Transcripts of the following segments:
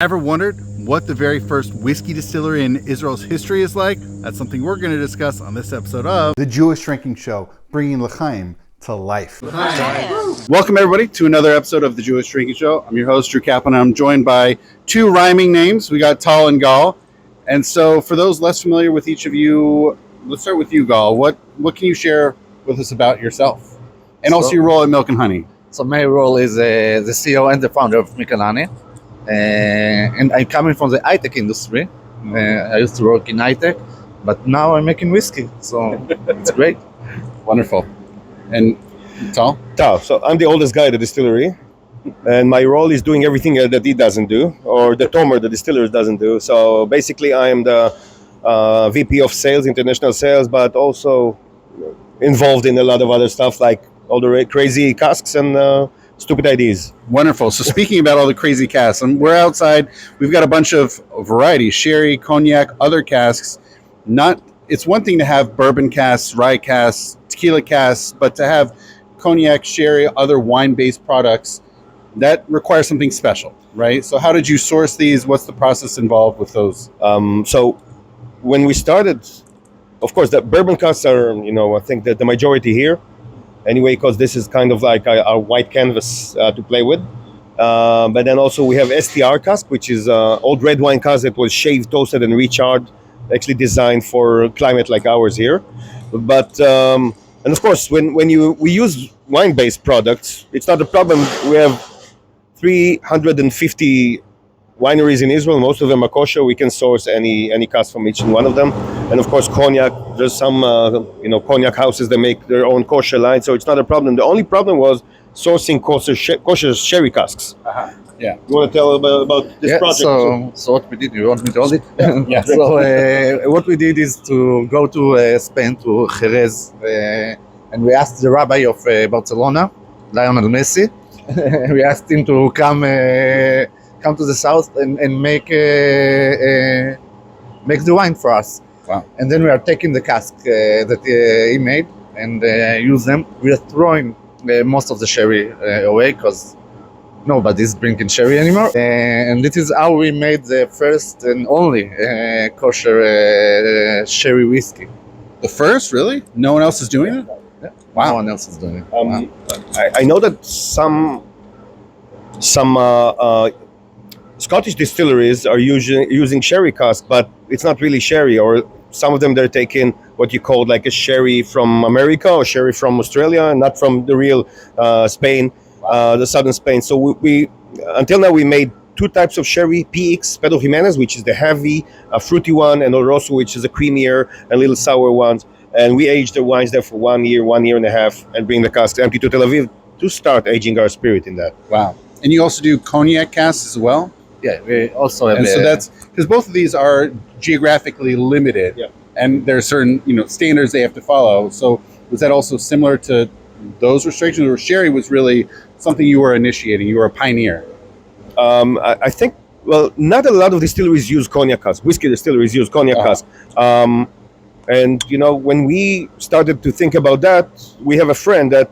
Ever wondered what the very first whiskey distillery in Israel's history is like? That's something we're going to discuss on this episode of The Jewish Drinking Show, bringing l'chaim to life. Welcome everybody to another episode of The Jewish Drinking Show. I'm your host, Drew Kaplan, and I'm joined by two rhyming names. We got Tal and Gal. And so for those less familiar with each of you, let's start with you, Gal. What can you share with us about yourself? And also your role at Milk Honey. So my role is the CEO and the founder of Milk Honey. And I'm coming from the high-tech industry. I used to work in high-tech, but now I'm making whiskey, so it's great. Wonderful. And Tal? Tal. So I'm the oldest guy at the distillery, and my role is doing everything that he doesn't do, or the Tomer, the distiller, doesn't do. So basically, I am the VP of sales, international sales, but also involved in a lot of other stuff like all the crazy casks and stupid ideas. Wonderful. So speaking about all the crazy casks, and we're outside. We've got a bunch of varieties: sherry, cognac, other casks. It's one thing to have bourbon casks, rye casks, tequila casks, but to have cognac, sherry, other wine-based products, that requires something special, right? So how did you source these? What's the process involved with those? So when we started, of course, the bourbon casks are, I think that the majority here. Anyway, because this is kind of like a white canvas to play with. But then also we have STR cask, which is old red wine cask that was shaved, toasted, and recharred, actually designed for climate like ours here. But and of course, when we use wine-based products, it's not a problem. We have 350 wineries in Israel. Most of them are kosher. We can source any cask from each one of them. And of course, cognac. There's some cognac houses that make their own kosher line, so it's not a problem. The only problem was sourcing kosher sherry casks. Yeah. You want to tell about this project? So what we did, you want me to hold it? Yeah. So what we did is to go to Spain, to Jerez, and we asked the rabbi of Barcelona, Lionel Messi. We asked him to come to the south and make the wine for us. Wow. And then we are taking the cask that he made and use them. We are throwing most of the sherry away because nobody's drinking sherry anymore. And this is how we made the first and only kosher sherry whiskey. The first, really? No one else is doing it? Yeah. Wow. No one else is doing it. Wow. I know that some Scottish distilleries are using sherry cask, but it's not really sherry, or some of them they're taking what you call like a sherry from America or sherry from Australia, and not from the real Spain, the southern Spain. So we until now we made two types of sherry: PX, Pedro Jimenez, which is the heavy, fruity one, and Oloroso, which is a creamier and little sour ones. And we aged the wines there for 1 year, 1.5 years, and bring the cask empty to Tel Aviv to start aging our spirit in that. Wow. And you also do cognac casks as well? Yeah, we also have. And so that's because both of these are geographically limited, Yeah. and there are certain standards they have to follow. So was that also similar to those restrictions, or sherry was really something you were initiating? You were a pioneer. I think, well, not a lot of distilleries use cognac cask. Whiskey distilleries use cognac cask. And when we started to think about that, we have a friend that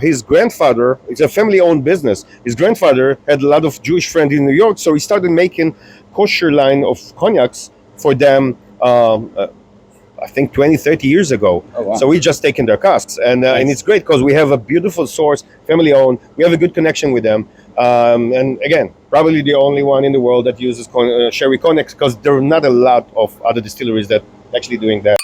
his grandfather, it's a family-owned business. His grandfather had a lot of Jewish friends in New York, so he started making kosher line of cognacs for them, I think 20, 30 years ago. Oh, wow. So we just taken their casks. And Nice. and it's great because we have a beautiful source, family-owned. We have a good connection with them. And again, probably the only one in the world that uses sherry cognacs, because there are not a lot of other distilleries that actually doing that.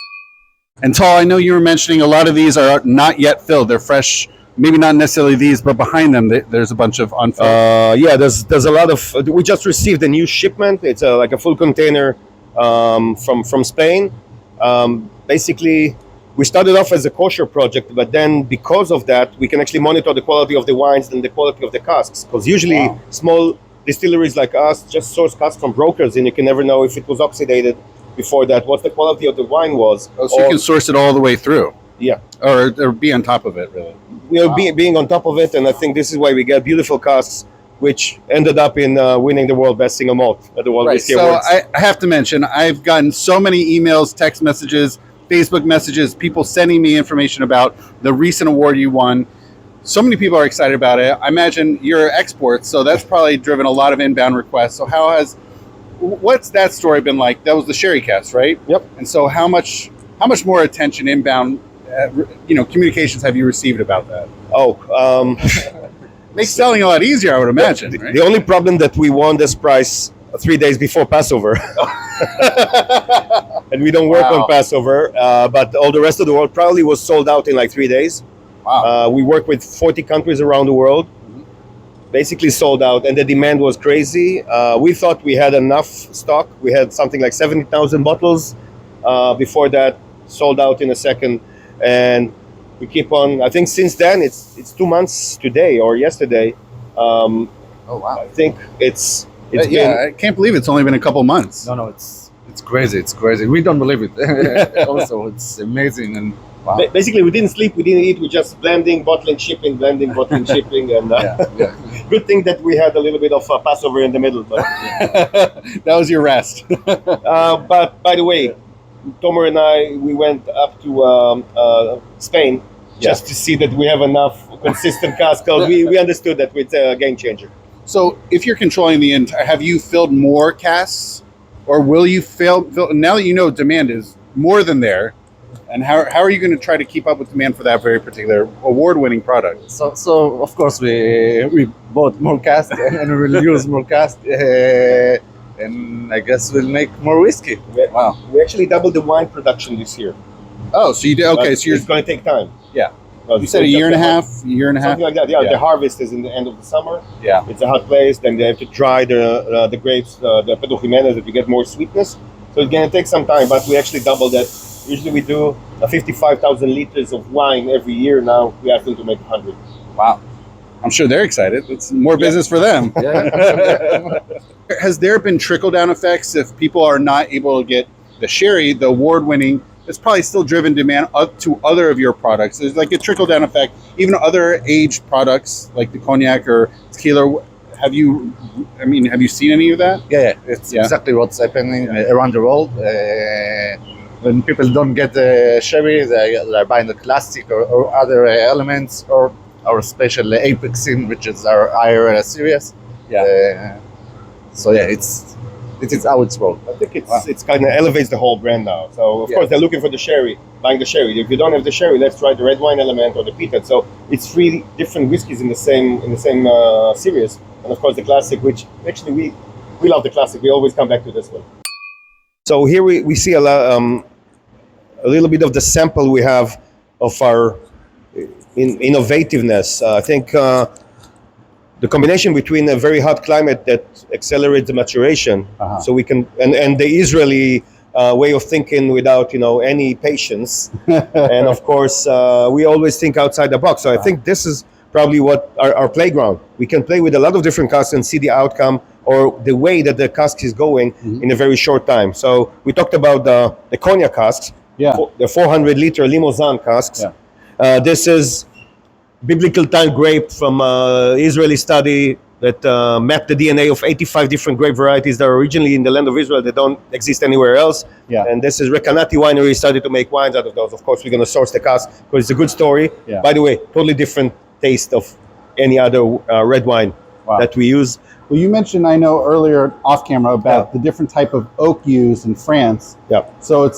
And Tal, I know you were mentioning a lot of these are not yet filled. They're fresh. Maybe not necessarily these, but behind them, there's a bunch of unfilled. Yeah, there's a lot of. We just received a new shipment. It's like a full container from Spain. Basically, we started off as a kosher project, but then because of that, we can actually monitor the quality of the wines and the quality of the casks. Because usually, small distilleries like us just source casks from brokers, and you can never know if it was oxidated before that, what the quality of the wine was. So you can source it all the way through. Yeah. Or be on top of it, really. Being on top of it, and I think this is why we get beautiful casks, which ended up in winning the world best single malt at the World Whiskey Awards. So I have to mention, I've gotten so many emails, text messages, Facebook messages, people sending me information about the recent award you won. so many people are excited about it. I imagine you're exports, so that's probably driven a lot of inbound requests. So what's that story been like? That was the sherry cast, right? Yep. And so how much more attention inbound, communications have you received about that? Makes selling a lot easier, I would imagine. Right? The only problem that we won this prize 3 days before Passover. And we don't work on Passover, but all the rest of the world probably was sold out in like 3 days. Wow. We work with 40 countries around the world, basically sold out, and the demand was crazy. We thought we had enough stock. We had something like 70,000 bottles. Before that, sold out in a second, and we keep on. I think since then, it's 2 months today or yesterday. Oh wow! I think it's I can't believe it's only been a couple months. No, it's crazy. It's crazy. We don't believe it. Also, it's amazing. And wow. Basically, we didn't sleep, we didn't eat. We just blending, bottling, shipping, blending, bottling, shipping, and good thing that we had a little bit of Passover in the middle. But that was your rest. but by the way, Tomer and I, we went up to Spain just to see that we have enough consistent casks. We understood that it's a game changer. So if you're controlling the entire, have you filled more casks, or will you fill now that you know demand is more than there? And how are you going to try to keep up with demand for that very particular award-winning product? So of course we bought more casks and we will use more casks, and I guess we'll make more whiskey. Wow. We actually doubled the wine production this year. Oh, so you did? Okay, so it's going to take time. Yeah. You said a year and a half. Something like that. Yeah, the harvest is in the end of the summer. Yeah. It's a hot place. Then they have to dry the grapes, the Pedro Jimenez, that we get more sweetness. So it's going to take some time, but we actually doubled that. Usually we do 55,000 liters of wine every year. Now we are going to make 100. Wow. I'm sure they're excited. It's more business for them. Has there been trickle-down effects if people are not able to get the sherry, the award-winning? It's probably still driven demand up to other of your products. There's like a trickle-down effect. Even other aged products like the cognac or tequila. Have you seen any of that? Yeah, it's exactly what's happening around the world. When people don't get the sherry, they're buying the classic or other elements, or our special Apexin, which is our higher series. So it's how it's world. I think it's kind of elevates the whole brand now. So of course they're looking for the sherry, buying the sherry. If you don't have the sherry, let's try the red wine element or the peated. So it's 3 different whiskeys in the same series, and of course the classic, which actually we love the classic. We always come back to this one. So here we see a little bit of the sample we have of our innovativeness. I think the combination between a very hot climate that accelerates the maturation, so we can, and the Israeli way of thinking without any patience, and of course we always think outside the box. So I think this is probably what our playground. We can play with a lot of different casks and see the outcome or the way that the cask is going in a very short time. So we talked about the cognac casks, the 400-liter Limousin casks. This is biblical time grape from Israeli study that mapped the DNA of 85 different grape varieties that are originally in the land of Israel that don't exist anywhere else. And this is Recanati Winery started to make wines out of those. Of course, we're going to source the cask because it's a good story. By the way, totally different taste of any other red wine that we use. Well, you mentioned, I know earlier off camera about the different type of oak used in France. So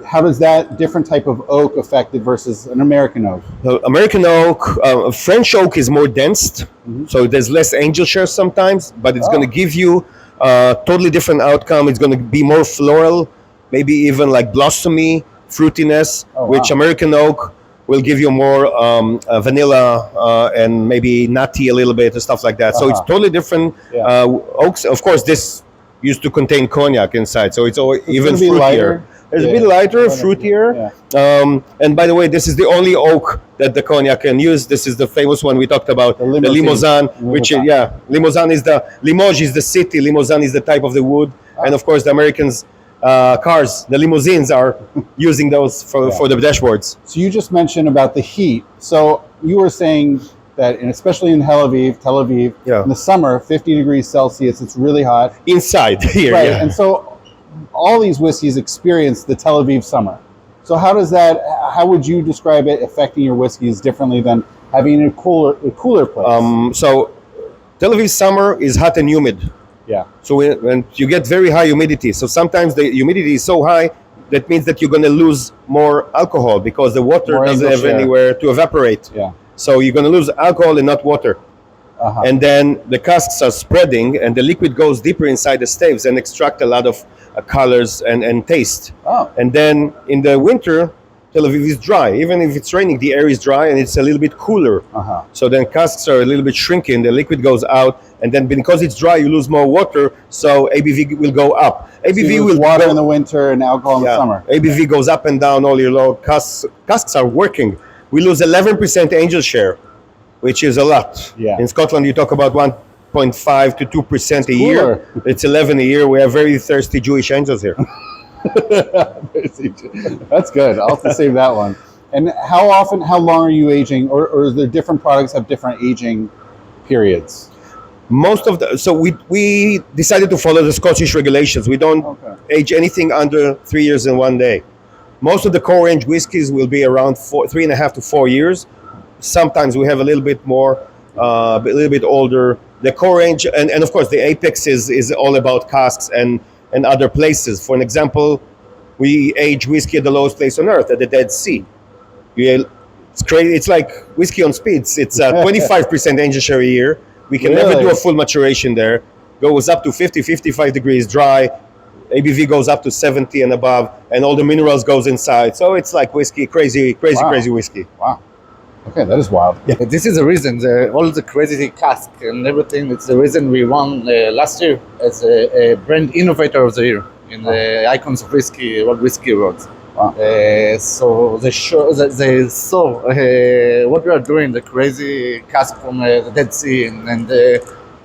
how does that different type of oak affect it versus an American oak? American oak, French oak is more dense, so there's less angel share sometimes, but it's going to give you a totally different outcome. It's going to be more floral, maybe even like blossomy fruitiness, which American oak will give you more vanilla and maybe nutty a little bit and stuff like that. So it's totally different. Oaks, of course, this used to contain cognac inside, so it's even fruitier. It's a bit lighter, fruitier. And by the way, this is the only oak that the cognac can use. This is the famous one we talked about, the Limousin, which Limousin is Limoges is the city, Limousin is the type of the wood, and of course the Americans cars, the limousines are using those for the dashboards. So you just mentioned about the heat. So you were saying that, and especially in Tel Aviv, in the summer, 50 degrees Celsius, it's really hot. Inside here, And so all these whiskeys experience the Tel Aviv summer. So how would you describe it affecting your whiskeys differently than having a cooler place. So Tel Aviv summer is hot and humid. Yeah. So when you get very high humidity, so sometimes the humidity is so high that means that you're going to lose more alcohol because the water More doesn't English have air. anywhere to evaporate. Yeah. So you're going to lose alcohol and not water. Uh-huh. And then the casks are spreading and the liquid goes deeper inside the staves and extract a lot of colors and taste. Oh. And then in the winter, Tel Aviv is dry. Even if it's raining, the air is dry and it's a little bit cooler. Uh-huh. So then casks are a little bit shrinking, the liquid goes out, and then because it's dry, you lose more water, so ABV will go up. ABV will water go, in the winter and alcohol in the summer. ABV goes up and down all year long. Casks are working. We lose 11% angel share, which is a lot. Yeah. In Scotland, you talk about 1.5 to 2% a year. cooler. It's 11 a year. We have very thirsty Jewish angels here. That's good. I'll have to save that one. And how long are you aging, or is there different products have different aging periods? So we decided to follow the Scottish regulations. We don't age anything under 3 years and 1 day. Most of the core range whiskies will be around 3.5 to 4 years. Sometimes we have a little bit more, a little bit older. The core range, and of course the Apex is all about casks and other places. For an example, we age whiskey at the lowest place on earth, at the Dead Sea. It's crazy. It's like whiskey on speeds. It's 25% angel share a year. We can never do a full maturation there. Goes up to 50, 55 degrees dry. ABV goes up to 70 and above, and all the minerals goes inside. So it's like whiskey, crazy whiskey. Wow. Okay, that is wild. Yeah, this is the reason, all the crazy cask and everything. It's the reason we won last year as a brand innovator of the year in the Icons of Whiskey, World Whiskey Awards. Wow. So they saw what we are doing, the crazy cask from the Dead Sea and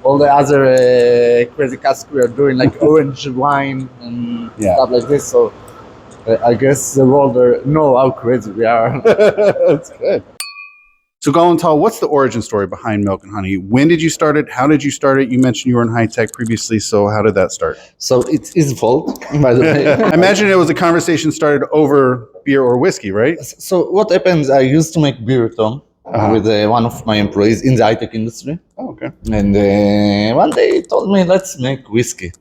all the other crazy casks we are doing, like orange wine and stuff like this. So I guess the world know how crazy we are. That's good. So Tal, what's the origin story behind Milk and Honey? When did you start it? How did you start it? You mentioned you were in high tech previously, so how did that start? So it's his fault, by the way. I imagine it was a conversation started over beer or whiskey, right? So what happens, I used to make beer, Tom, with one of my employees in the high tech industry. Oh, okay. And one day he told me, let's make whiskey.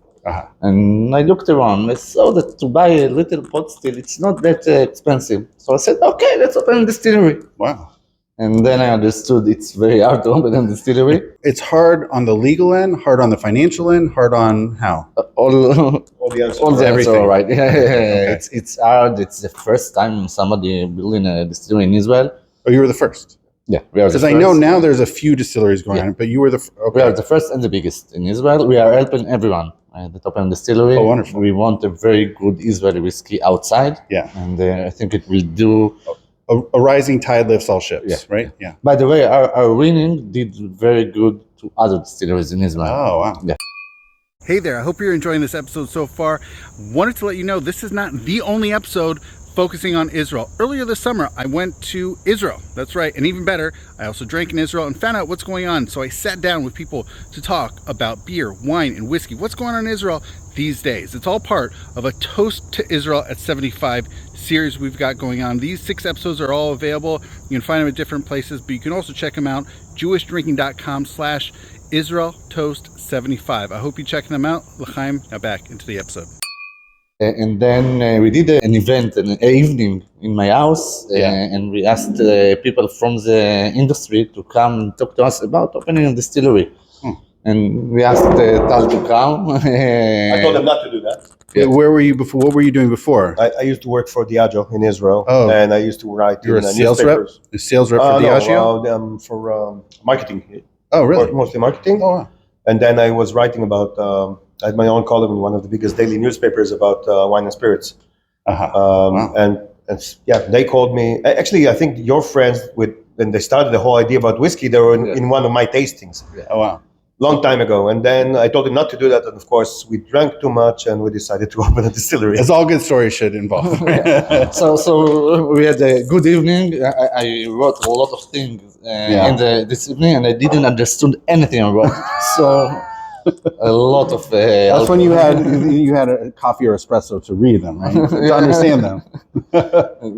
And I looked around, I saw that to buy a little pot still, it's not that expensive. So I said, okay, let's open a distillery. Wow. And then I understood it's very hard to open a distillery. It's hard on the legal end, hard on the financial end, hard on how? All the answers. all the everything. answers are right. Okay. It's hard. It's the first time somebody building a distillery in Israel. Oh, you were the first? Yeah, we are the Because first. I know now there's a few distilleries going on, but you were the We are the first and the biggest in Israel. We are helping everyone that open distillery. Oh, wonderful. We want a very good Israeli whiskey outside. Yeah. And I think it will do. A rising tide lifts all ships, right? Yeah. By the way, our winning did very good to other distilleries in Israel. Oh, wow. Yeah. Hey there, I hope you're enjoying this episode so far. Wanted to let you know this is not the only episode focusing on Israel. Earlier this summer, I went to Israel. That's right. And even better, I also drank in Israel and found out what's going on. So I sat down with people to talk about beer, wine, and whiskey. What's going on in Israel these days? It's all part of a Toast to Israel at 75 series we've got going on. These 6 episodes are all available. You can find them at different places, but you can also check them out, jewishdrinking.com/Israel Toast 75. I hope you're checking them out. L'chaim, now back into the episode. And then we did an event, an evening in my house, and we asked people from the industry to come and talk to us about opening a distillery. And we asked Tal to come. I told them not to do that. Yeah. Where were you before? What were you doing before? I used to work for Diageo in Israel, Oh. and I used to write You were in a sales newspapers. rep? A sales rep for Diageo? No, for marketing. Oh, really? Mostly marketing. Oh, wow. And then I was writing about, I had my own column in one of the biggest daily newspapers about wine and spirits. Wow. And yeah, they called me. Actually, I think your friends, when they started the whole idea about whiskey, they were in one of my tastings. Oh, wow. Long time ago. And then I told him not to do that. And of course, we drank too much and we decided to open a distillery. As all good stories should involve. So we had a good evening. I wrote a lot of things in this evening, and I didn't understand anything about it. So a lot of. That's when you had a coffee or espresso to read them, right? To understand them.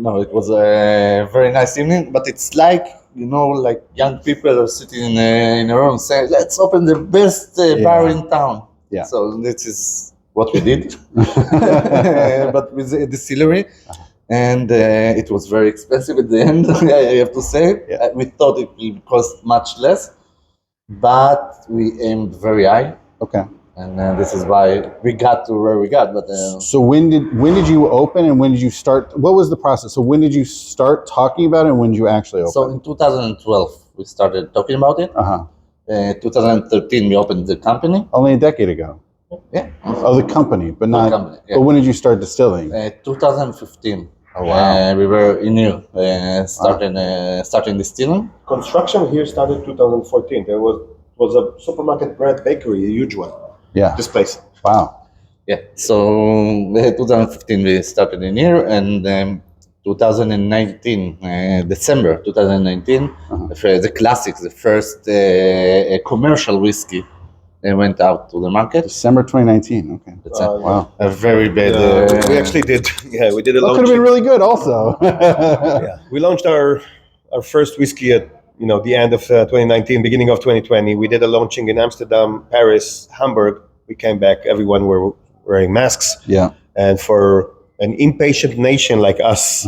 No, it was a very nice evening, but it's like like young people are sitting in a room saying, let's open the best bar in town. Yeah. So this is what we did, but with a distillery. And it was very expensive at the end, I have to say. Yeah. We thought it would cost much less, but we aimed very high. Okay. And this is why we got to where we got. But So when did you open and when did you start? What was the process? So when did you start talking about it and when did you actually open? So in 2012, we started talking about it. 2013, we opened the company. Only a decade ago. Yeah. Oh, the company, but not. The company, yeah. But when did you start distilling? 2015. Oh, wow. We were in new, starting distilling. Construction here started 2014. There was a supermarket brand bakery, a huge one. Yeah. This place. Wow. Yeah. So 2015 we started in here, and 2019, December 2019, the classics, the first commercial whiskey, went out to the market. December 2019. Okay. That's Wow. a very bad. We actually did. Yeah, we did a That launch. could have been really good, also. Yeah, we launched our first whiskey at the end of 2019, beginning of 2020. We did a launching in Amsterdam, Paris, Hamburg. We came back. Everyone were wearing masks. Yeah. And for an impatient nation like us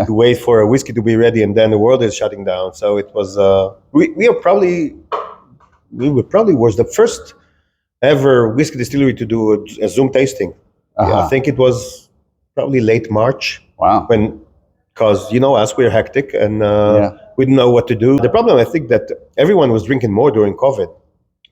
to wait for a whiskey to be ready, and then the world is shutting down. So it was. We probably was the first ever whiskey distillery to do a Zoom tasting. Yeah, I think it was probably late March. Wow. Because us, we're hectic and we didn't know what to do. The problem, I think, that everyone was drinking more during COVID.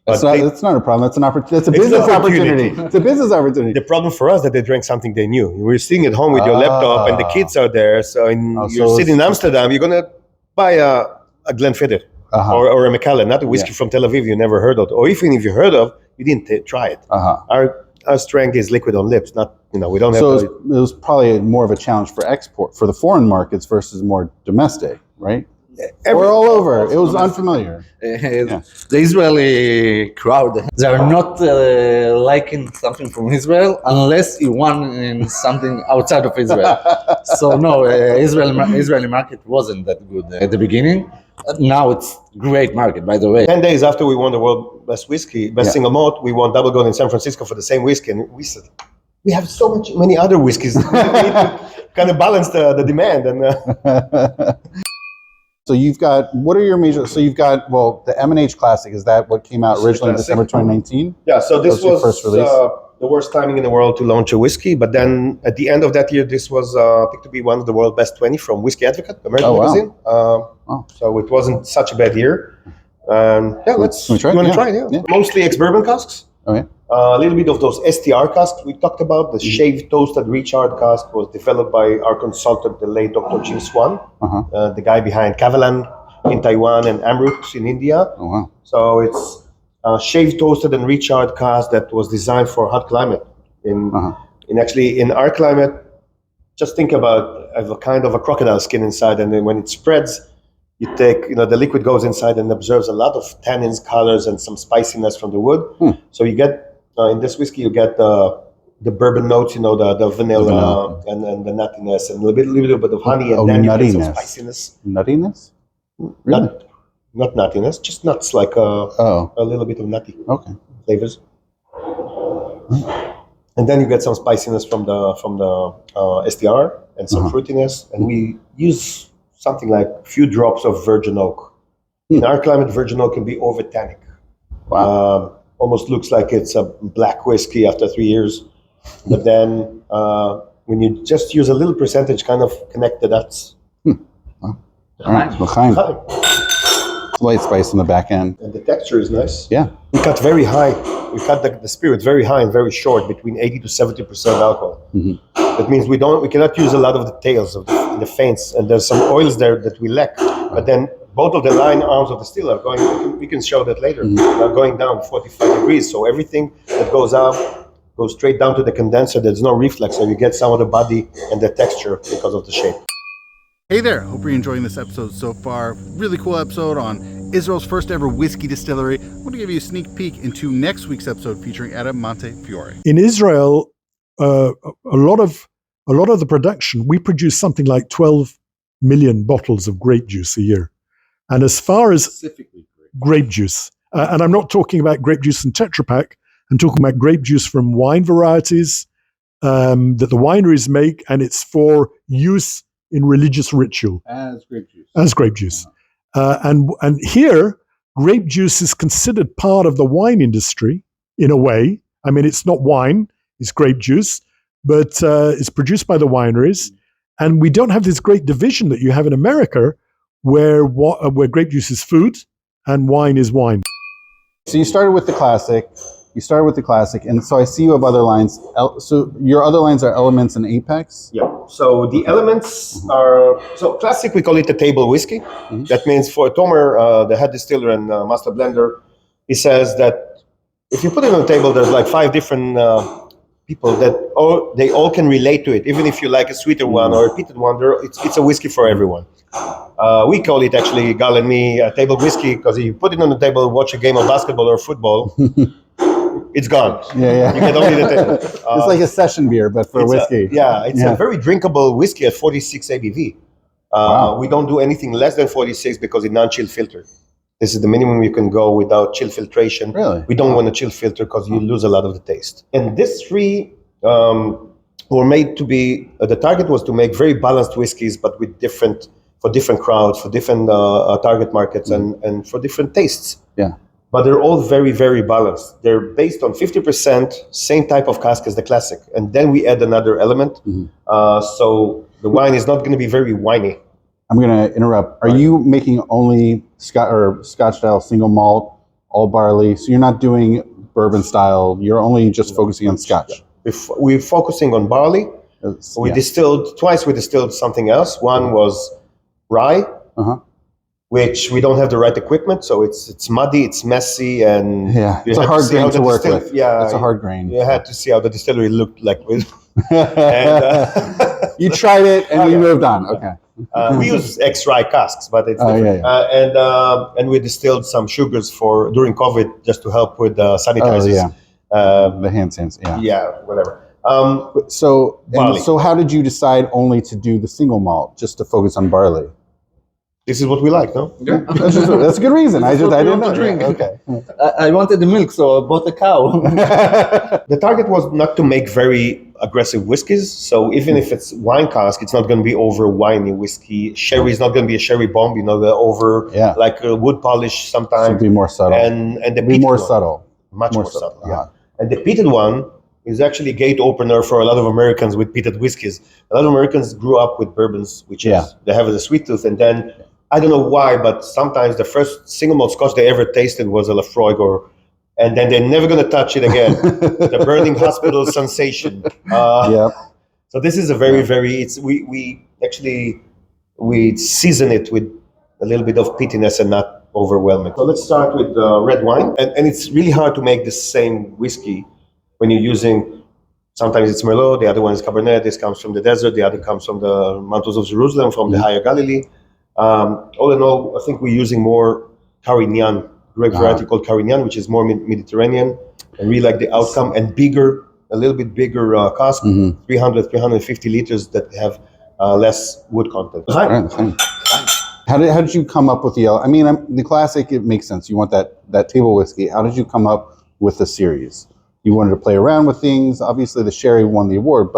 That's not a problem. That's an opportunity. That's a business opportunity. It's a business opportunity. The problem for us that they drank something they knew. You were sitting at home with your laptop and the kids are there. So you're sitting in Amsterdam, you're going to buy a Glenfiddich or a Macallan, not a whiskey from Tel Aviv you never heard of. Or even if you heard of, you didn't try it. Our strength is liquid on lips, not, we don't have So it was probably more of a challenge for export, for the foreign markets versus more domestic, right? Or all over. It was unfamiliar. The Israeli crowd, they are not liking something from Israel unless you want in something outside of Israel. So no, Israeli market wasn't that good at the beginning. Now it's great market, by the way. 10 days after we won the world best whiskey, best single malt, we won double gold in San Francisco for the same whiskey. And we said, we have many other whiskeys. We need to kind of balance the demand. And So you've got, what are your major, so you've got, the M&H Classic, is that what came out originally in December 2019? Yeah, so this was first release? The worst timing in the world to launch a whiskey. But then at the end of that year, this was picked to be one of the world best 20 from Whiskey Advocate, American magazine. So it wasn't such a bad year. Yeah, let's try it. Yeah. Mostly ex-bourbon casks. Okay. A little bit of those STR casks we talked about. The shaved toasted recharred cask was developed by our consultant, the late Dr. Jim Swan, the guy behind Kavalan in Taiwan and Amrut in India. Oh, wow. So it's a shaved toasted and recharred cask that was designed for hot climate. In our climate, just think about a kind of a crocodile skin inside, and then when it spreads, you take, the liquid goes inside and absorbs a lot of tannins, colors, and some spiciness from the wood. So you get, in this whiskey, you get the bourbon notes, the vanilla and the nuttiness, and a little bit of honey, and then you get some spiciness. Nuttiness? Really? Not nuttiness, just nuts, like a little bit of nutty flavors. And then you get some spiciness from the STR and some fruitiness, and we use something like a few drops of virgin oak. In our climate, virgin oak can be over tannic. Wow. Almost looks like it's a black whiskey after 3 years. But then when you just use a little percentage, kind of connect the dots. L'chaim. Light spice on the back end. And the texture is nice. Yeah. We cut very high. We cut the spirit very high and very short, between 80 to 70% alcohol. That means we cannot use a lot of the tails of the feints, and there's some oils there that we lack. But then both of the line arms of the still are going, we can show that later, are going down 45 degrees. So everything that goes out goes straight down to the condenser. There's no reflex, so you get some of the body and the texture because of the shape. Hey there, hope you're enjoying this episode so far. Really cool episode on Israel's first ever whiskey distillery. I want to give you a sneak peek into next week's episode featuring Adam Montefiore. In Israel, a lot of the production, we produce something like 12 million bottles of grape juice a year. And as far as Specifically grape juice, and I'm not talking about grape juice in Tetra Pak, I'm talking about grape juice from wine varieties that the wineries make, and it's for use in religious ritual. as grape juice. As grape juice. And here, grape juice is considered part of the wine industry in a way. I mean, it's not wine, it's grape juice, but it's produced by the wineries. And we don't have this great division that you have in America where grape juice is food and wine is wine. So you started with the classic. And so I see you have other lines. So your other lines are Elements and Apex? Yeah. So the elements are, so classic, we call it a table whiskey. That means for Tomer, the head distiller and master blender, he says that if you put it on the table, there's like 5 different people that they all can relate to it. Even if you like a sweeter one or a peated one, it's a whiskey for everyone. We call it actually, Gal and me, a table whiskey, because if you put it on the table, watch a game of basketball or football, it's gone. Yeah. You can only the table. It's like a session beer, but for whiskey. It's a very drinkable whiskey at 46 ABV. Wow. We don't do anything less than 46 because it's non-chill filter. This is the minimum you can go without chill filtration. Really? We don't want a chill filter because you lose a lot of the taste. And these 3 were made to be, the target was to make very balanced whiskeys, but with for different crowds, for different target markets and for different tastes. Yeah. But they're all very, very balanced. They're based on 50% same type of cask as the classic. And then we add another element. So the wine is not going to be very winey. I'm going to interrupt. Are you making only Scotch style single malt, all barley? So you're not doing bourbon style. You're only just focusing on Scotch. We're focusing on barley. We distilled something else. One was rye, which we don't have the right equipment, so it's muddy, it's messy, and it's a hard grain to work with. Yeah, it's a hard grain. You had to see how the distillery looked like. You tried it and you moved on. Okay. We use ex-rye casks, but it's different. And we distilled some sugars during COVID just to help with sanitizers. The hand sands. Yeah, whatever. So how did you decide only to do the single malt, just to focus on barley? This is what we like, no? Yeah, that's a good reason. I didn't know. Drink. Okay. I wanted the milk, so I bought a cow. The target was not to make very aggressive whiskeys. So even if it's wine cask, it's not going to be over winey whiskey. Sherry is not going to be a sherry bomb, like a wood polish sometimes. It'll be more subtle. And the be more subtle. Much more subtle. Yeah. And the peated one is actually a gate opener for a lot of Americans with peated whiskeys. A lot of Americans grew up with bourbons, which is they have a sweet tooth, and then I don't know why, but sometimes the first single malt Scotch they ever tasted was a Lafroig, and then they're never going to touch it again. The burning hospital sensation. So this is a very, we season it with a little bit of peatiness and not overwhelming. So let's start with red wine, and it's really hard to make the same whiskey when you're using. Sometimes it's Merlot, the other one is Cabernet. This comes from the desert, the other comes from the mountains of Jerusalem, from the higher Galilee. All in all, I think we're using more Carignan, grape variety called Carignan, which is more Mediterranean, and we like the outcome, and a little bit bigger cask, 300, 350 liters that have less wood content. How did you come up with the classic, it makes sense. You want that table whiskey. How did you come up with the series? You wanted to play around with things. Obviously the sherry won the award,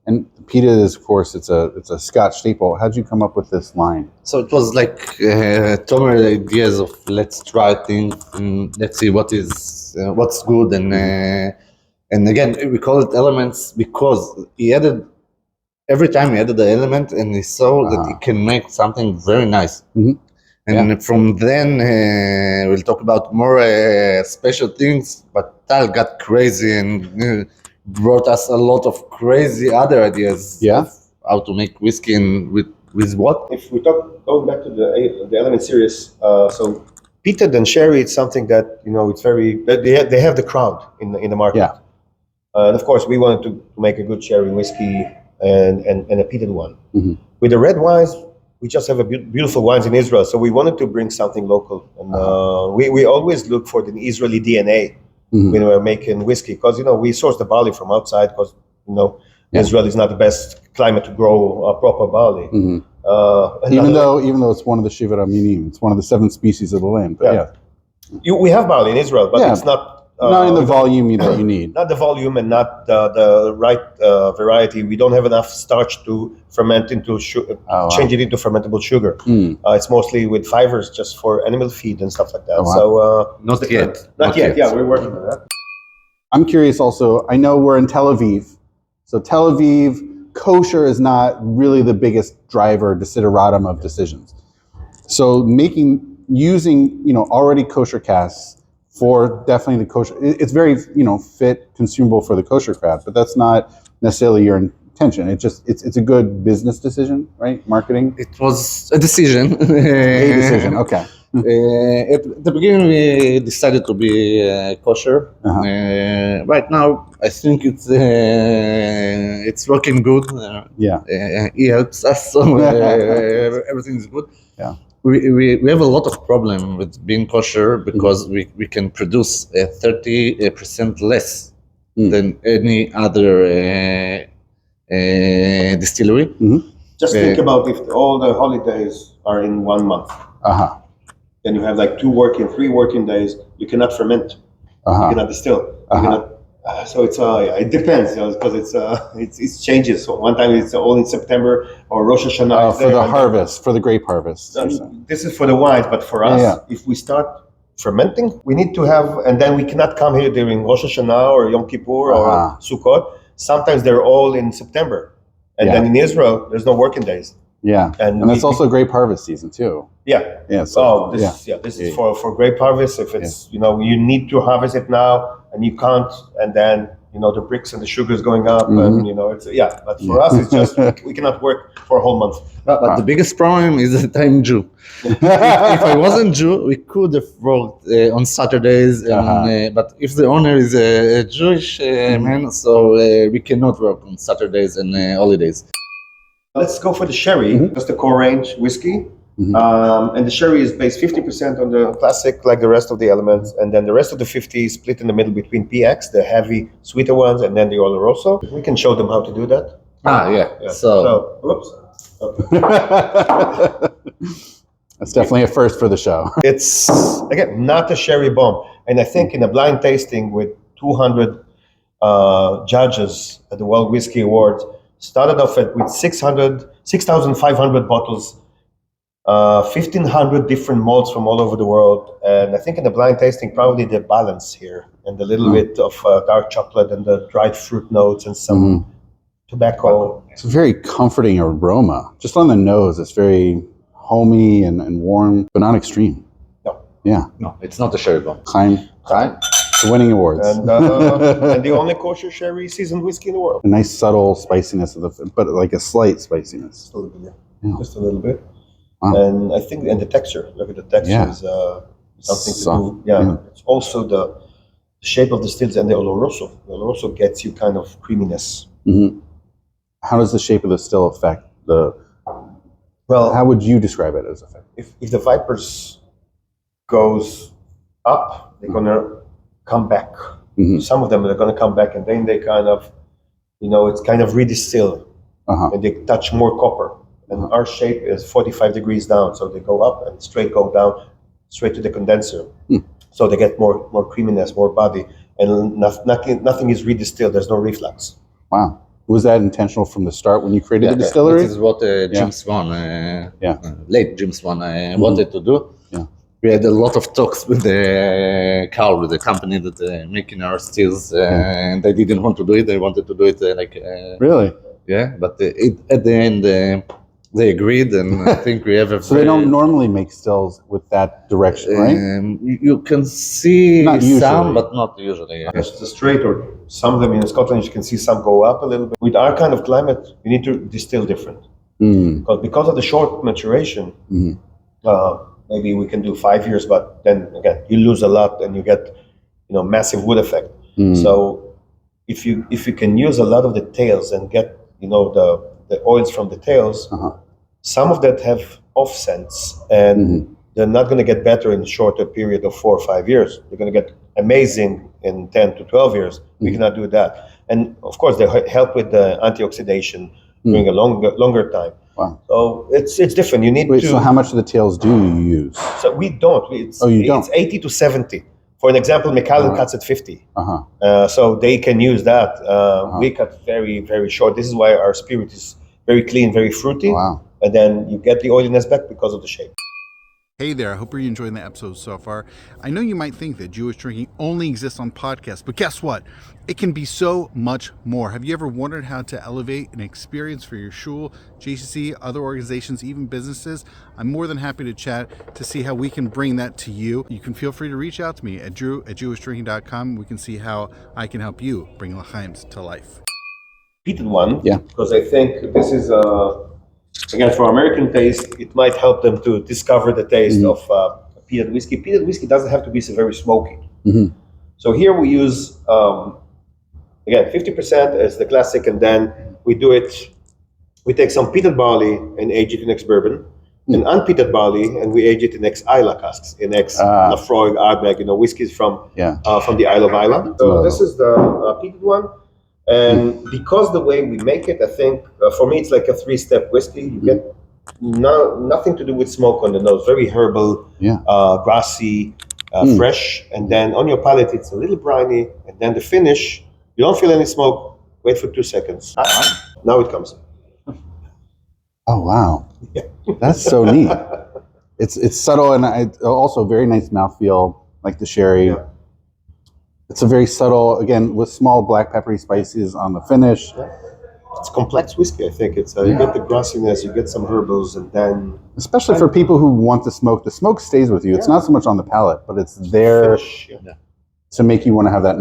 and peated is, of course, it's a Scotch staple. How did you come up with this line? So it was like Tomer's ideas of let's try things and let's see what's good, and again we call it elements because he added every time he added the element and he saw that he can make something very nice. And from then we'll talk about more special things. But Tal got crazy and brought us a lot of crazy other ideas of how to make whiskey and with what. If we talk going back to the element series, so peated and sherry, it's something that it's very they have the crowd in the market. And of course we wanted to make a good sherry whiskey and a peated one. With the red wines, we just have beautiful wines in Israel, so we wanted to bring something local, and we always look for the Israeli DNA when we're making whiskey, because we source the barley from outside, because Israel is not the best climate to grow proper barley. Even though it's one of the Shivat Aminim, it's one of the 7 species of the land. But we have barley in Israel, but it's not not in the volume that you need. Not the volume and not the right variety. We don't have enough starch to ferment into change it into fermentable sugar. It's mostly with fibers just for animal feed and stuff like that. So not yet. Not yet. Yeah, we're working on that. I'm curious also, I know we're in Tel Aviv. So Tel Aviv, kosher is not really the biggest driver, desideratum of decisions. So using, already kosher casks for definitely the kosher, it's very, fit, consumable for the kosher crowd, but that's not necessarily your intention. It's a good business decision, right? Marketing? It was a decision. A decision, okay. At the beginning, we decided to be kosher. Right now, I think it's working good. He helps us, so everything is good. Yeah. We have a lot of problem with being kosher because we can produce 30% less than any other distillery. Just think about if all the holidays are in 1 month. Then you have like 3 working days. You cannot ferment. You cannot distill. You cannot. So it depends, because it changes. So one time it's all in September or Rosh Hashanah. For the harvest, for the grape harvest. This is for the wines, but for us, if we start fermenting, we need to have, and then we cannot come here during Rosh Hashanah or Yom Kippur or Sukkot. Sometimes they're all in September, and then in Israel there's no working days. Yeah, and it's also grape harvest season too. Yeah. So this is for grape harvest. If it's you need to harvest it now and you can't, and then the bricks and the sugar is going up, and it's But for us, it's just we cannot work for a whole month. But the biggest problem is that I'm Jew. If I wasn't Jew, we could have worked on Saturdays. But if the owner is a Jewish man, so we cannot work on Saturdays and holidays. Let's go for the sherry. That's the core range whiskey. And the sherry is based 50% on the classic, like the rest of the elements, and then the rest of the 50 is split in the middle between PX, the heavy, sweeter ones, and then the Oloroso. We can show them how to do that. So whoops. Okay. That's definitely a first for the show. It's, again, not a sherry bomb. And I think in a blind tasting with 200 judges at the World Whiskies Awards, started off with 6,500 bottles, 1,500 different malts from all over the world. And I think in the blind tasting, probably the balance here and a little bit of dark chocolate and the dried fruit notes and some tobacco. It's a very comforting aroma. Just on the nose, it's very homey and warm, but not extreme. No. Yeah. No, it's not a sherry bomb. It's winning awards. And the only kosher sherry seasoned whiskey in the world. A nice subtle spiciness but like a slight spiciness. Just a little bit. Just a little bit. Wow. And I think, and the texture. Look at the texture is something to do. It's also the shape of the stills and the Oloroso. The Oloroso gets you kind of creaminess. How does the shape of the still affect how would you describe it as effect? If the Vipers goes up, they're gonna come back. Some of them are gonna come back, and then they kind of, it's kind of redistill, and they touch more copper. And our shape is 45 degrees down, so they go up and go down straight to the condenser. So they get more creaminess, more body, and nothing is redistilled. There's no reflux. Wow. Was that intentional from the start when you created the distillery? This is what Jim Swan, late Jim Swan, wanted to do. We had a lot of talks with Carl, with the company that making our stills, and they didn't want to do it. They wanted to do it Really? Yeah, but at the end, they agreed, and I think we have a. So they don't normally make stills with that direction, right? You can see some, but not usually. It's straight, or some of them in Scotland, you can see some go up a little bit. With our kind of climate, you need to distill different. Because of the short maturation, maybe we can do 5 years, but then again, you lose a lot and you get, massive wood effect. So if you can use a lot of the tails and get, the oils from the tails, some of that have off scents, and they're not going to get better in a shorter period of 4 or 5 years. They're going to get amazing in 10 to 12 years. We cannot do that. And of course, they help with the antioxidation during a longer time. Wow. So it's different. You need Wait, to. so how much of the tails do you use? So we don't. You don't? It's 80 to 70. For an example, Macallan cuts at 50. Uh-huh. So they can use that. We cut very, very short. This is why our spirit is very clean, very fruity. Wow. And then you get the oiliness back because of the shape. Hey there, I hope you're enjoying the episode so far. I know you might think that Jewish drinking only exists on podcasts, but guess what? It can be so much more. Have you ever wondered how to elevate an experience for your shul, JCC, other organizations, even businesses? I'm more than happy to chat to see how we can bring that to you. You can feel free to reach out to me at drew@jewishdrinking.com. We can see how I can help you bring l'chaims to life. Peated one. Yeah. Because I think this is again, for American taste, it might help them to discover the taste of peated whiskey. Peated whiskey doesn't have to be so very smoky. So here we use, again, 50% as the classic, and then we take some peated barley and age it in ex-bourbon, and unpeated barley, and we age it in ex-Isla casks, in ex-Lafroig, Ardbeg, whiskeys from the Isle of Isla. So this is the peated one. And because the way we make it, I think, for me, it's like a 3-step whiskey. You get nothing to do with smoke on the nose, very herbal, grassy, fresh. And then on your palate, it's a little briny. And then the finish, you don't feel any smoke. Wait for 2 seconds. Now it comes. Oh, wow. That's so neat. It's subtle and also very nice mouthfeel, like the sherry. Yeah. It's a very subtle, again, with small black peppery spices on the finish. It's complex whiskey, I think. It's you get the grassiness, you get some herbals, and then... Especially for people who want the smoke stays with you. It's not so much on the palate, but it's there to make you want to have that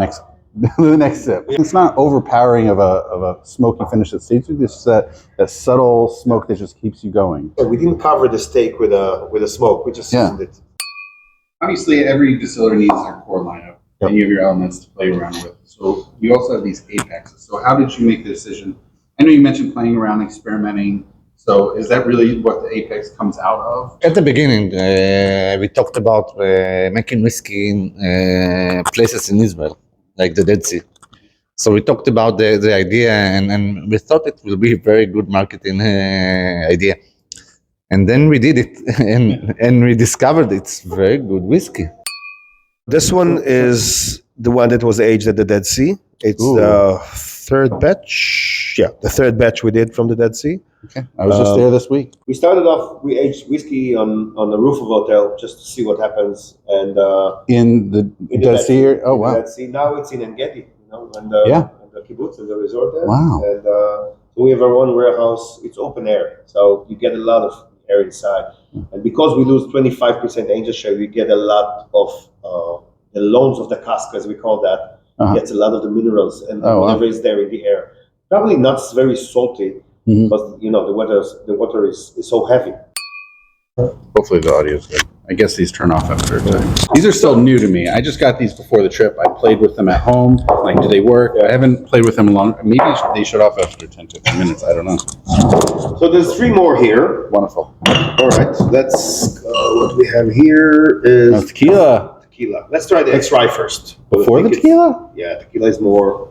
the next sip. It's not overpowering of a smoky finish that stays with you. It's that subtle smoke that just keeps you going. We didn't cover the steak with a smoke. We just seasoned it. Obviously, every distiller needs their core lineup. And you have your elements to play around with. So you also have these apexes. So how did you make the decision? I know you mentioned playing around, experimenting. So is that really what the apex comes out of? At the beginning, we talked about making whiskey in places in Israel, like the Dead Sea. So we talked about the idea, and we thought it will be a very good marketing idea. And then we did it, and we discovered it's very good whiskey. This one is the one that was aged at the Dead Sea. It's the third batch. Yeah, the third batch we did from the Dead Sea. Okay, I was just there this week. We started off, we aged whiskey on the roof of a hotel just to see what happens. And in the Dead Sea? Oh, wow. Dead Sea. Now it's in En-Gedi, and the kibbutz and the resort there. Wow. And so we have our own warehouse. It's open air, so you get a lot of air inside. And because we lose 25% angel share, we get a lot of the loans of the cask, as we call that. Gets a lot of the minerals and whatever is there in the air. Probably not very salty, but the water is so heavy. Hopefully the audio is good. I guess these turn off after a time. These are still new to me. I just got these before the trip. I played with them at home. Like, do they work? I haven't played with them long. Maybe they shut off after 10, 15 minutes. I don't know. So there's 3 more here. Wonderful. All right, let's what we have here is Tequila. Let's try the X-Rye first. Before the tequila? Yeah, tequila is more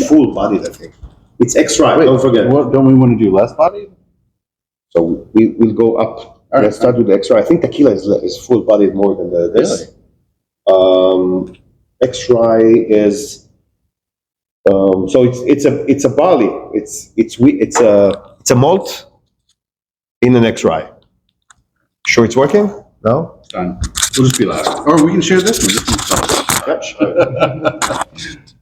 full-bodied, I think. It's X-Rye, don't forget. Don't we want to do less body? So we'll go up. All right, let's start with the X-Rye. I think tequila is full-bodied more than this. Really? X-Rye is so it's a barley. It's a malt in an X-Rye. Sure, it's working? No. It's done. We'll just be loud. Or we can share this one. This one's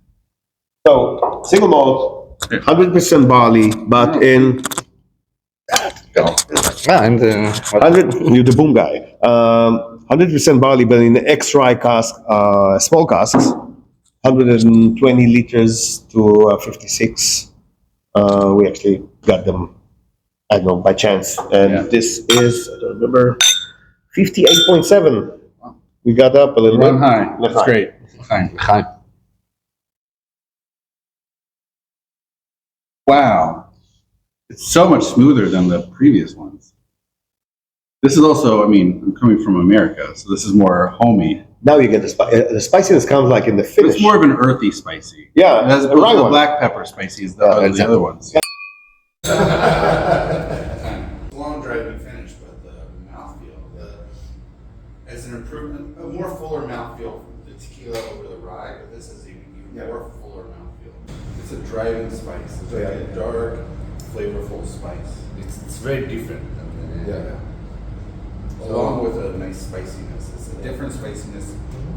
So single malt, 100% barley, but in. I'm you're the boom guy. 100% barley, but in X-Rye cask, small casks, 120 liters to 56. We actually got them, I don't know, by chance. And this is, I don't remember, 58.7. We got up a little bit. high. That's great. High. Wow. It's so much smoother than the previous ones. This is also, I'm coming from America, so this is more homey. Now you get the spiciness comes like in the finish. It's more of an earthy spicy. Yeah, as opposed to the black pepper spicy is the other ones. spice. It's like Yeah. a dark, flavorful spice. It's very different. Yeah. Along with a nice spiciness. It's a different spiciness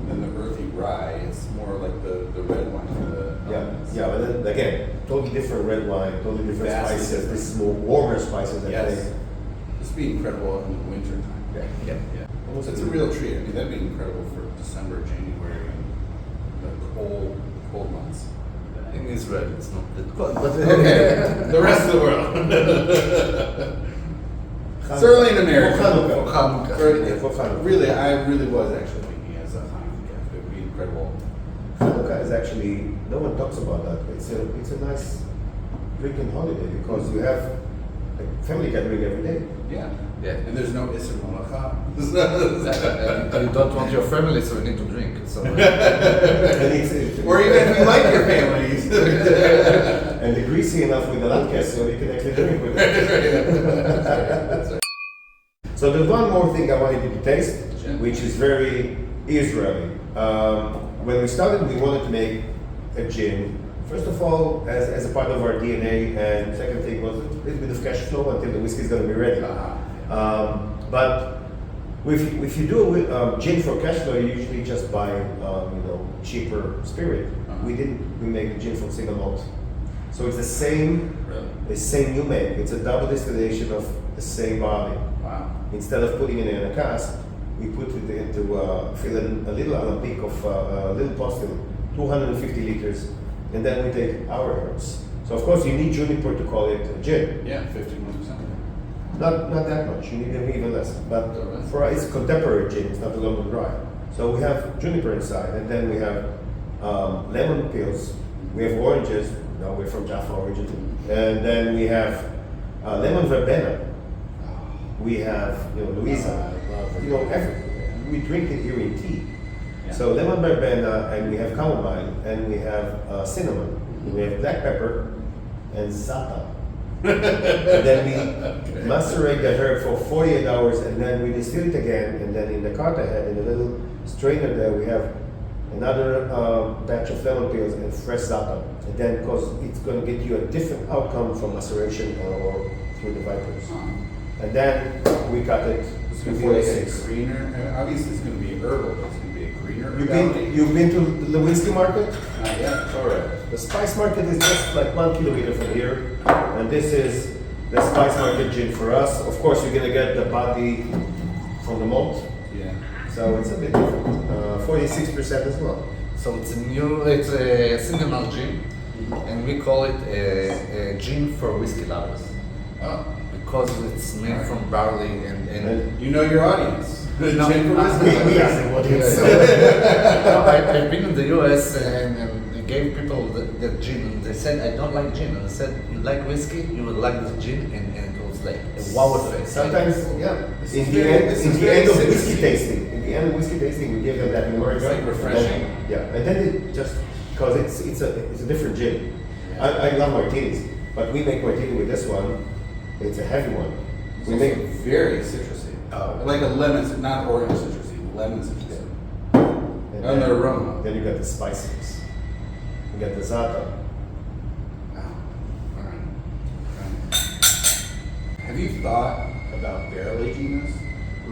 than the earthy rye. It's more like the red wine for the elements. Yeah, but then again, totally different red wine, totally different Vastly spices. different. This is more warmer spices. I Yes. think. This would be incredible in the winter time. Yeah. So it's a real treat. I mean, that'd be incredible for December, January, and the cold months. In Israel, it's not that cold, but Okay, the rest of the world. Certainly in America. For Hanukkah. For Hanukkah. Really, I really was actually thinking as a Hanukkah gift. It would be incredible. Hanukkah is actually, no one talks about that. It's a nice drinking holiday because you have a family gathering every day. Yeah. Yeah. And there's no Isser Malacha. You don't want your family, so you need to drink. So And Or even if you like your families. and they're greasy enough with the latkes so you can actually drink with it. So there's one more thing I wanted you to taste, Gin. which is very Israeli. When we started, we wanted to make a gin. First of all, as a part of our DNA, and second thing was a little bit of cash flow until the whiskey is going to be ready. But if you do a gin for cash flow, you usually just buy cheaper spirit. We didn't. We make a gin from single malt, so it's the same. Really? The same you make. It's a double distillation of the same barley. Wow. Instead of putting it in a cask, we put it into fill in a little alambic of a little postil, 250 liters, and then we take our herbs. So of course you need juniper to call it a gin. Yeah, 51%. Not that much. You need even less. But for us, it's a contemporary gin. It's not a London dry. So we have juniper inside, and then we have lemon peels. We have oranges. No, we're from Jaffa origin. And then we have lemon verbena. We have Louisa. Everything. We drink it here in tea. Yeah. So lemon verbena, and we have chamomile, and we have cinnamon. We have black pepper and za'atar. And then we macerate the herb for 48 hours, and then we distill it again, and then in the carta head, in a little strainer there, we have another batch of lemon peels and fresh za'atar. And then, because it's going to get you a different outcome from maceration or through the vipers. And then we cut it It's to going to be like a 46. greener. Obviously, it's going to be herbal, but it's going to be a greener. You've been to the whiskey market? Not yet. All right. The spice market is just like 1 kilometer from here, and this is the spice market gin for us. Of course, you're gonna get the body from the malt, Yeah. so it's a bit different. 46% as well. So it's a single malt gin, and we call it a gin for whiskey lovers Oh, because it's made from barley and you know your audience. No, Gin for whiskey. We asked them what it's. I've been in the US and I gave people the gin and they said I don't like gin, and I said you like whiskey, you will like this gin, and it was like a wow effect. Sometimes, yeah. In the end of whiskey tasting, we give them that numeric. It's like refreshing. Yeah, and then it just because it's a different gin. I love martinis, but we make martini with this one. It's a heavy one. It's We also make very citrusy. Like a lemon, not orange citrusy, lemon citrusy. And the aroma. Then you got the spices. You got the za'atar. Wow. All right. Have you thought about barrel aging this?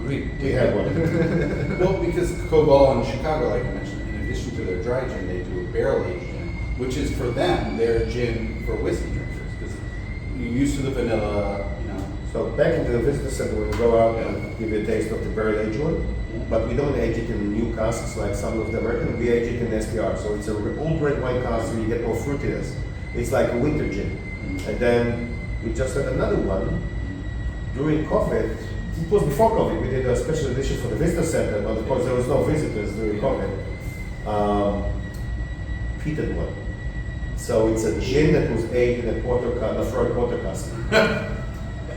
We have one. Well, because Cobalt in Chicago, like I mentioned, in addition to their dry gin, they do a barrel aged gin, which is for them their gin for whiskey drinkers. Because you're used to the vanilla, So back into the visitor center, we go out and give you a taste of the barrel aged one, but we don't age it in new casks like some of the American. We age it in SPR, so it's an old red wine cask, so you get more fruitiness. It's like a winter gin. And then we just had another one during COVID. It was before COVID. We did a special edition for the visitor center, but of course there was no visitors during COVID. Peated one. So it's a gin that was aged in a Freud quarter cask.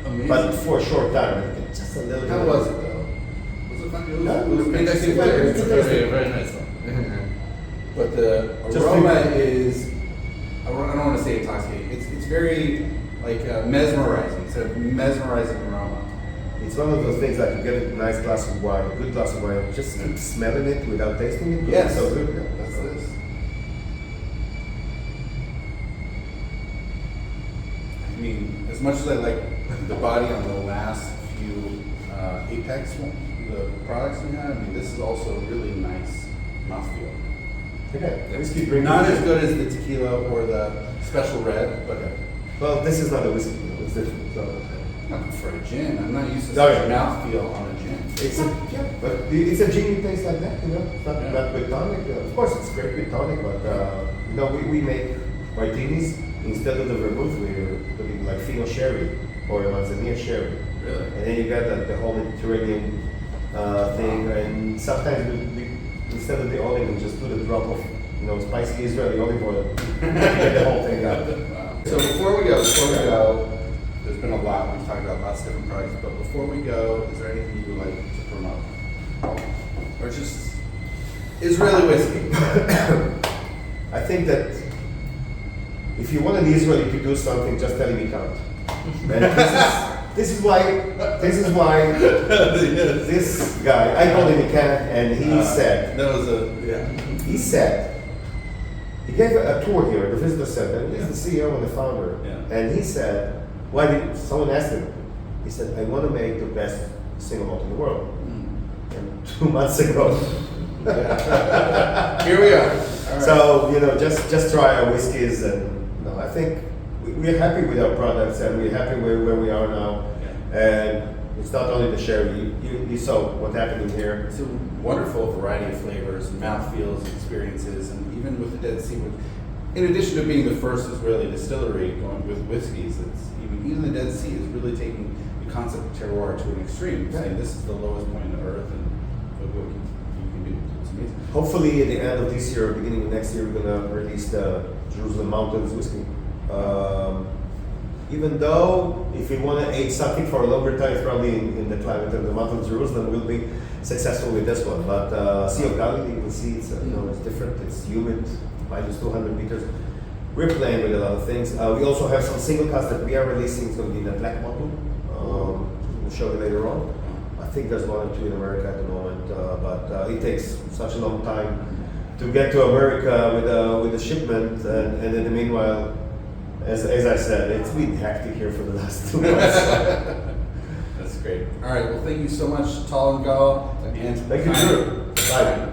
amazing. But for a short time, just a little bit. How was it though? Was it fun? It was, Yeah, it was it's interesting good. flavor. It's Very, very nice one. But the Just aroma think- is, I don't want to say intoxicating. It's very like mesmerizing. It's a mesmerizing aroma. It's one of those things like you get a nice glass of wine, a good glass of wine, just keep smelling it without tasting it. Yes. It's so good. That's this. mean, as much as I like the body on the last few Apex the products we had, I mean, this is also really nice mouthfeel. Okay, whiskey drink. Not as good as the tequila or the special red, but Well, this is not a whiskey. It's different. So. for a gin, I'm not used to Oh, such yeah. mouthfeel on a gin. It's but it's a gin taste like that, you know. It's not, Yeah. not with tonic. Of course, it's great with tonic, but we make martinis instead of the vermouth. We're putting like Fino sherry or manzanilla sherry, Really? and then you got the whole Mediterranean thing. And sometimes we instead of the olive, we just put a drop of spicy Israeli olive oil to get the whole thing out. Wow. So before we go, there's been a lot. We've talked about lots of different products, but before we go, is there anything you would like to promote? Or just Israeli whiskey? I think that if you want an Israeli to do something, just tell him he can't. And this is why this guy, I told him he can't, and he said, That was he said, he gave a tour here at the visitor center. He's the CEO and the founder, Yeah. and he said, someone asked him, he said, I want to make the best single malt in the world. And 2 months ago, Here we are. All right. so just try our whiskeys, and I think we're happy with our products, and we're happy where we are now. And it's not only the sherry. You saw what happened in here. It's a wonderful variety of flavors, mouthfeels, experiences, and even with the Dead Sea, in addition to being the first Israeli distillery going with whiskeys, it's even the Dead Sea is really taking the concept of terroir to an extreme, saying this is the lowest point on earth, and look what you can do. It's amazing. Hopefully, at the end of this year, or beginning of next year, we're gonna release the Jerusalem Mountains whiskey. Even though, if we want to age something for a longer time, probably in the climate of the mountains of Jerusalem, we'll be successful with this one. But Sea of Galilee, you can see it's it's different. It's humid, minus 200 meters. We're playing with a lot of things. We also have some single casks that we are releasing. It's going to be in a black bottle. We'll show you later on. I think there's 1 or 2 in America at the moment, but it takes such a long time to get to America with a shipment, and in the meanwhile, as I said, it's been hectic here for the last 2 months. That's great. All right. Well, thank you so much, Tal and Gal. And Thank you, Drew. Bye.